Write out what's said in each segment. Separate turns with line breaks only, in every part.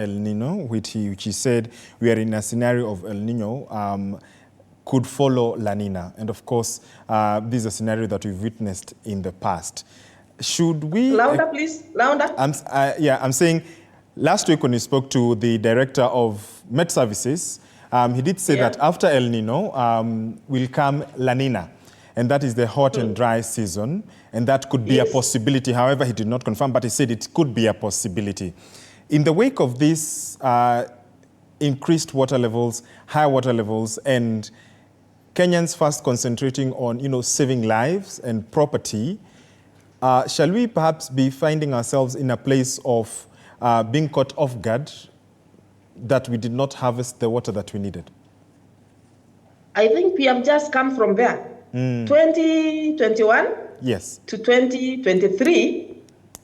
El Nino, which he said we are in a scenario of El Nino, could follow La Nina. And of course, this is a scenario that we've witnessed in the past. Should we...
Louder, please. Louder.
I'm saying last week when we spoke to the director of Met Services, he did say that after El Nino will come La Nina. And that is the hot and dry season. And that could be a possibility. However, he did not confirm, but he said it could be a possibility. In the wake of this increased water levels, high water levels, and Kenyans first concentrating on, saving lives and property, shall we perhaps be finding ourselves in a place of being caught off guard that we did not harvest the water that we needed?
I think we have just come from there. 2021 to 2023,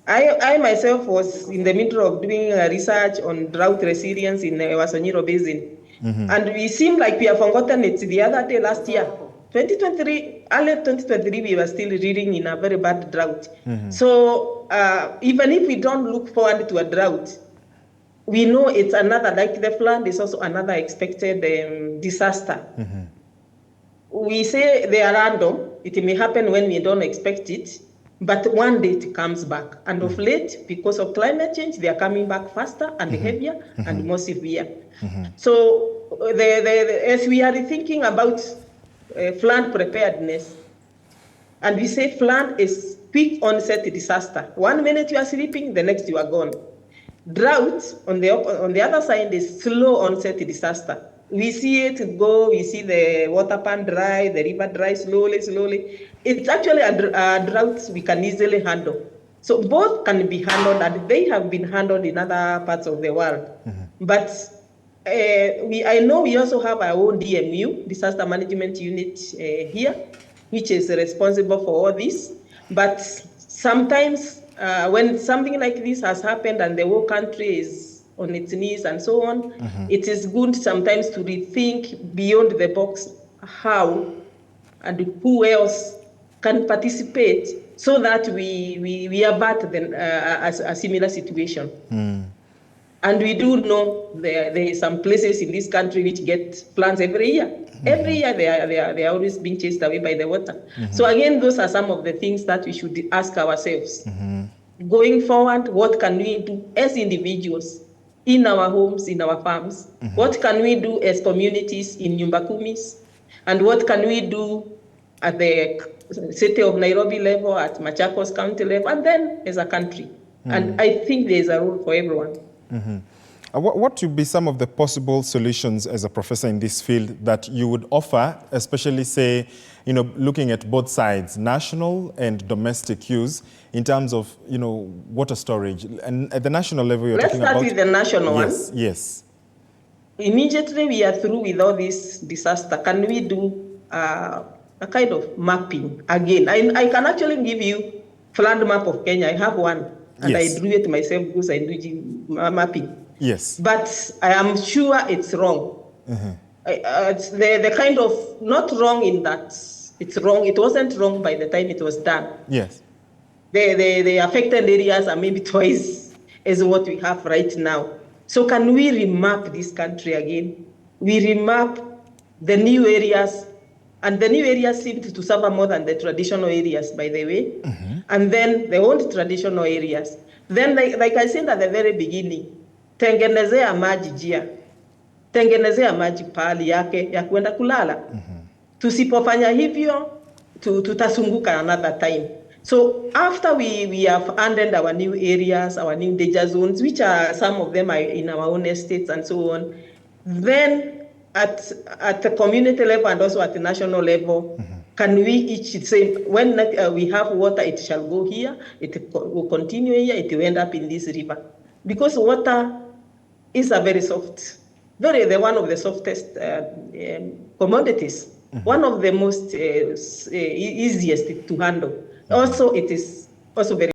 I myself was in the middle of doing research on drought resilience in the Wasonyiro Basin. And we seem like we have forgotten it the other day last year. 2023, early 2023, we were still reading in a very bad drought. So even if we don't look forward to a drought, we know it's another, like the flood is also another expected disaster. We say they are random. It may happen when we don't expect it, but one day it comes back. And of late, because of climate change, they are coming back faster and heavier and more severe. So as we are thinking about flood preparedness, and we say flood is quick onset disaster. 1 minute you are sleeping, the next you are gone. Drought, on the other side, is slow onset disaster. We see it go, we see the water pan dry, the river dry slowly. It's actually a drought we can easily handle. So both can be handled, and they have been handled in other parts of the world. But I know we also have our own DMU, Disaster Management Unit here, which is responsible for all this. But sometimes when something like this has happened and the whole country is on its knees and so on, it is good sometimes to rethink beyond the box how and who else can participate so that we avert a similar situation. And we do know there are some places in this country which get floods every year. Every year they are always being chased away by the water. So again, those are some of the things that we should ask ourselves. Going forward, what can we do as individuals in our homes, in our farms? What can we do as communities in Nyumba Kumis? And what can we do at the city of Nairobi level, at Machakos County level, and then as a country? And I think there is a role for everyone.
What would be some of the possible solutions as a professor in this field that you would offer, especially say, looking at both sides, national and domestic use, in terms of, water storage? And at the national level, you're talking about...
Let's start with the national one.
Yes.
Immediately we are through with all this disaster. Can we do a kind of mapping again? I can actually give you flood map of Kenya. I have one. And I drew it myself because I do mapping.
Yes.
But I am sure it's wrong. It's the kind of, not wrong in that it's wrong. It wasn't wrong by the time it was done.
Yes.
The affected areas are maybe twice as what we have right now. So can we remap this country again? We remap the new areas, and the new areas seem to suffer more than the traditional areas, by the way. And then the old traditional areas. Then, like I said at the very beginning, tengenezea maji jia, tengenezea maji pahali yake ya kwenda kulala. Tusipofanya hivyo, tutasunguka another time. So after we have abandoned our new areas, our new danger zones, which are some of them are in our own estates and so on, then at the community level and also at the national level, can we each say, when we have water, it shall go here, it will continue here, it will end up in this river. Because water is a very soft, one of the softest commodities, one of the most easiest to handle. Also, it is also very